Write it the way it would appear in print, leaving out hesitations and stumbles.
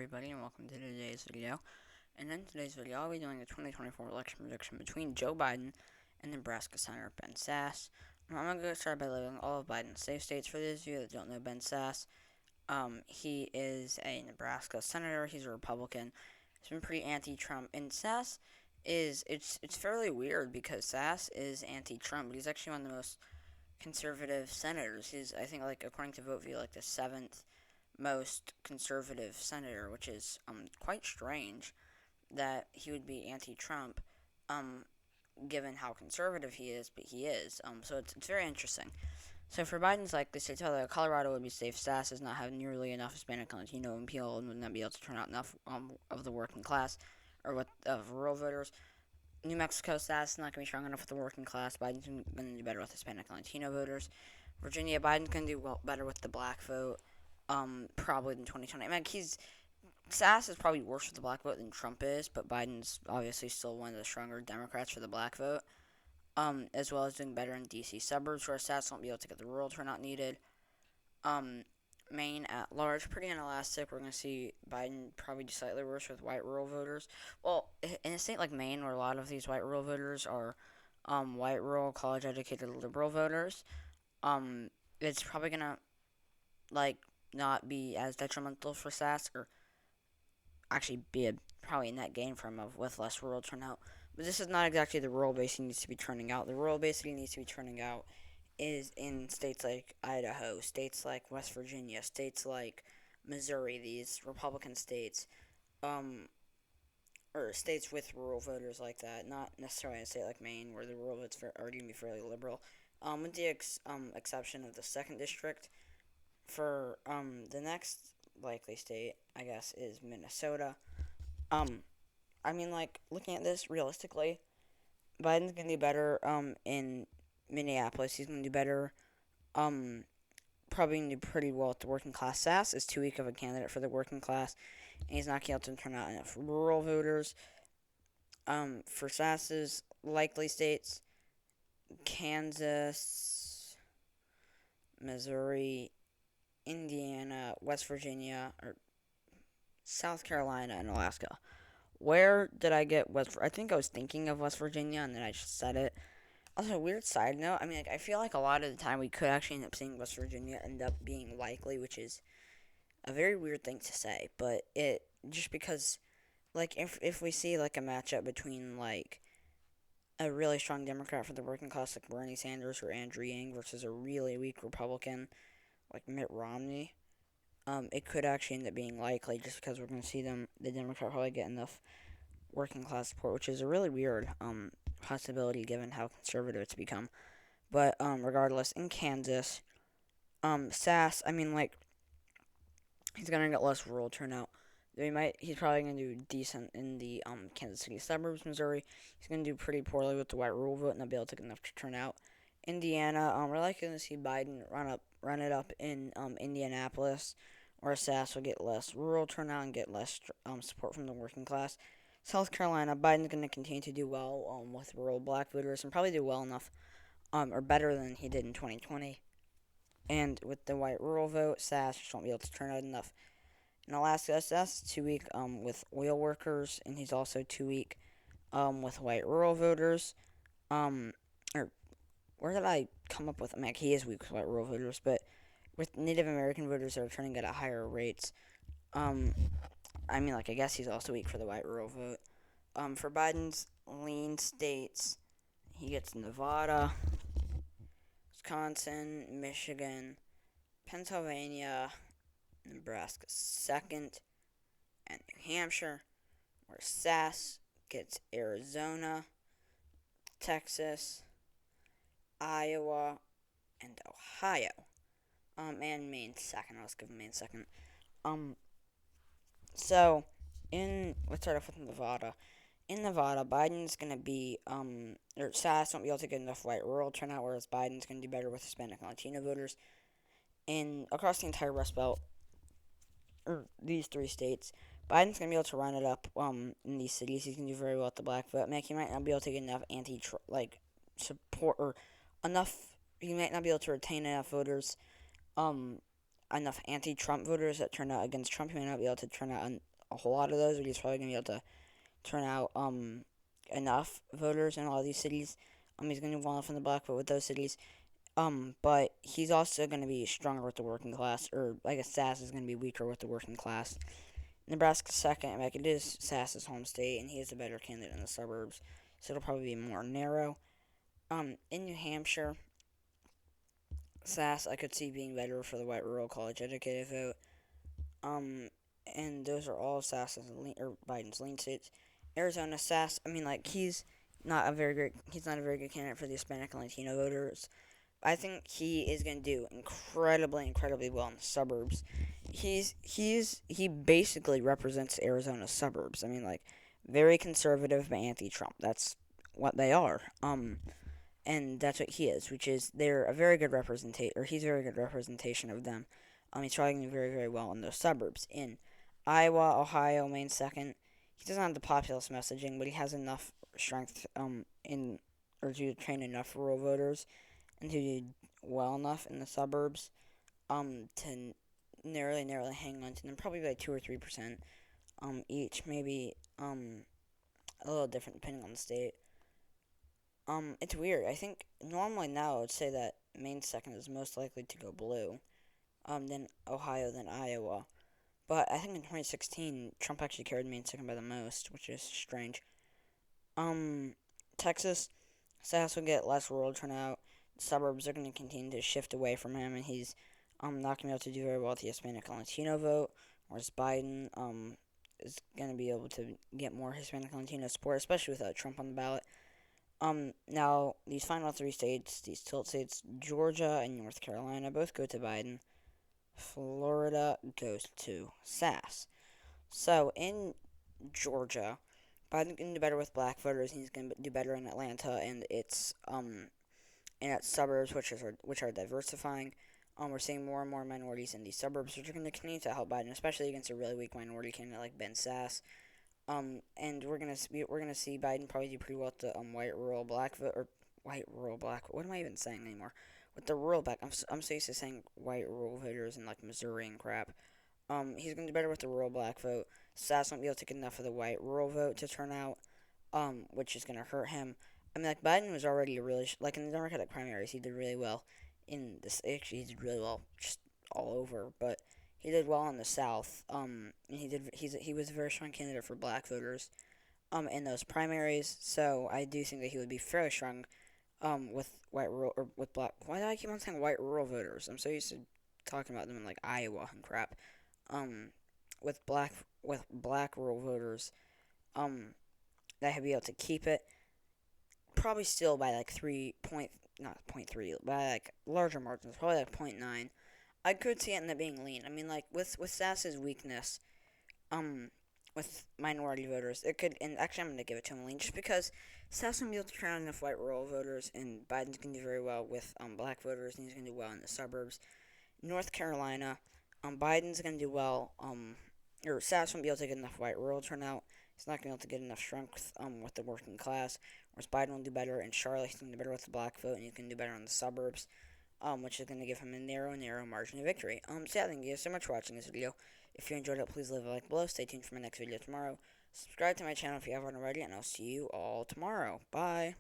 everybody, and welcome to today's video. And in today's video, I'll be doing the 2024 election prediction between Joe Biden and Nebraska Senator Ben Sasse. I'm going to go start by listing all of Biden's safe states for those of you that don't know Ben Sasse. He is a Nebraska senator. He's a Republican. He's been pretty anti-Trump. And Sasse it's fairly weird because Sasse is anti-Trump, but he's actually one of the most conservative senators. He's, I think, according to VoteView, the seventh most conservative senator, which is quite strange that he would be anti-Trump, given how conservative he is, but he is. So it's very interesting. So for Biden's likely states, Colorado would be safe. Sasse does not have nearly enough Hispanic Latino appeal and would not be able to turn out enough of the working class or of rural voters. New Mexico, Sasse is not going to be strong enough with the working class. Biden's going to do better with Hispanic and Latino voters. Virginia, Biden's going to do better with the black vote. Probably in 2020. I mean, Sasse is probably worse with the black vote than Trump is, but Biden's obviously still one of the stronger Democrats for the black vote. As well as doing better in D.C. suburbs, where Sasse won't be able to get the rural turnout needed. Maine at large, pretty inelastic. We're going to see Biden probably do slightly worse with white rural voters. Well, in a state like Maine, where a lot of these white rural voters are white rural college-educated liberal voters, it's probably going to, not be as detrimental for Sasse, or actually be probably a net gain for him with less rural turnout. But this is not exactly the rural base he needs to be turning out. The rural base he needs to be turning out is in states like Idaho, states like West Virginia, states like Missouri, these Republican states, or states with rural voters like that, not necessarily a state like Maine, where the rural votes are going to be fairly liberal, with the exception of the 2nd district. For the next likely state, I guess, is Minnesota. Looking at this realistically, Biden's going to do better in Minneapolis. He's going to do better, probably going to do pretty well at the working class. Sasse is too weak of a candidate for the working class, and he's not going to be able to turn out enough rural voters. For Sasse's likely states, Kansas, Missouri, Indiana, West Virginia, or South Carolina, and Alaska. Where did I get I think I was thinking of West Virginia, and then I just said it. Also, a weird side note, I feel like a lot of the time we could actually end up seeing West Virginia end up being likely, which is a very weird thing to say, but it, just because, if we see, a matchup between, a really strong Democrat for the working class, like Bernie Sanders or Andrew Yang, versus a really weak Republican, like Mitt Romney, it could actually end up being likely, just because we're going to see the Democrat probably get enough working class support, which is a really weird possibility given how conservative it's become. But regardless, in Kansas, Sasse, he's going to get less rural turnout. He's probably going to do decent in the Kansas City suburbs. Missouri, he's going to do pretty poorly with the white rural vote and not be able to get enough to turn out. Indiana, we're likely going to see Biden run it up in Indianapolis, where Sasse will get less rural turnout and get less support from the working class. South Carolina, Biden's going to continue to do well with rural black voters and probably do well enough, or better than he did in 2020. And with the white rural vote, Sasse just won't be able to turn out enough. In Alaska, Sasse is too weak with oil workers, and he's also too weak with white rural voters. Where did I come up with? He is weak with white rural voters, but with Native American voters that are turning out at higher rates, I guess he's also weak for the white rural vote. For Biden's lean states, he gets Nevada, Wisconsin, Michigan, Pennsylvania, Nebraska 2nd, and New Hampshire, where Sasse gets Arizona, Texas, Iowa, and Ohio. And Maine 2nd. Let's give Maine 2nd. So, let's start off with Nevada. In Nevada, Biden's going to be, or Sasse won't be able to get enough white rural turnout, whereas Biden's going to do better with Hispanic and Latino voters. Across the entire Rust Belt, or these 3 states, Biden's going to be able to run it up in these cities. He's going to do very well at the black vote. He might not be able to get enough support, or he might not be able to retain enough voters, enough anti-Trump voters that turn out against Trump. He might not be able to turn out a whole lot of those, but he's probably going to be able to turn out enough voters in a lot of these cities. He's going to do well enough in the black vote with those cities. But he's also going to be stronger with the working class, or I guess Sasse is going to be weaker with the working class. Nebraska's second, like it is Sasse's home state, and he is a better candidate in the suburbs, so it'll probably be more narrow. In New Hampshire, Sasse I could see being better for the white rural college educated vote. Um, and those are all Sasse's or Biden's lean states. Arizona, Sasse, I mean, like he's not a very good candidate for the Hispanic and Latino voters. I think he is going to do incredibly well in the suburbs. He basically represents Arizona's suburbs. I mean, like, very conservative but anti-Trump. That's what they are. And that's what he is, which is they're a very good representation, or he's a very good representation of them. He's probably going to do very well in those suburbs. In Iowa, Ohio, Maine second. He doesn't have the populist messaging, but he has enough strength to train enough rural voters and to do well enough in the suburbs to narrowly hang on to them, probably by 2 or 3% each, maybe a little different depending on the state. It's weird. I think normally now I would say that Maine second is most likely to go blue, then Ohio, then Iowa. But I think in 2016, Trump actually carried Maine second by the most, which is strange. Texas, Sasse will get less rural turnout. The suburbs are going to continue to shift away from him, and he's not going to be able to do very well with the Hispanic and Latino vote, whereas Biden is going to be able to get more Hispanic and Latino support, especially without Trump on the ballot. Now, these final three states, these tilt states, Georgia and North Carolina, both go to Biden. Florida goes to Sasse. So, in Georgia, Biden's going to do better with black voters, and he's going to do better in Atlanta and its suburbs, which are diversifying. We're seeing more and more minorities in these suburbs, which are going to continue to help Biden, especially against a really weak minority candidate like Ben Sasse. And we're gonna see Biden probably do pretty well with the white rural black vote, or white rural black. What am I even saying anymore? With the rural black, I'm so used to saying white rural voters in like Missouri and crap. He's gonna do better with the rural black vote. Sasse won't be able to get enough of the white rural vote to turn out, which is gonna hurt him. I mean, like Biden was already like in the Democratic primaries, he did really well. In this, actually, he did really well just all over, but he did well in the South. And he was a very strong candidate for black voters. In those primaries. So I do think that he would be fairly strong. With white rural or with black. Why do I keep on saying white rural voters? I'm so used to talking about them in like Iowa and crap. With black rural voters. That he'd be able to keep it. Probably still by like not 0.3, by like larger margins. Probably like 0.9. I could see it end up being lean. I mean, like, with Sasse's weakness, with minority voters, it could, and actually I'm going to give it to him lean, just because Sasse will be able to turn on enough white rural voters, and Biden's going to do very well with, black voters, and he's going to do well in the suburbs. North Carolina, Biden's going to do well, or Sasse won't be able to get enough white rural turnout. He's not going to be able to get enough strength, with the working class, whereas Biden will do better in Charlotte. He's going to do better with the black vote, and he's going to do better in the suburbs. Which is going to give him a narrow margin of victory. So yeah, thank you so much for watching this video. If you enjoyed it, please leave a like below. Stay tuned for my next video tomorrow. Subscribe to my channel if you haven't already, and I'll see you all tomorrow. Bye.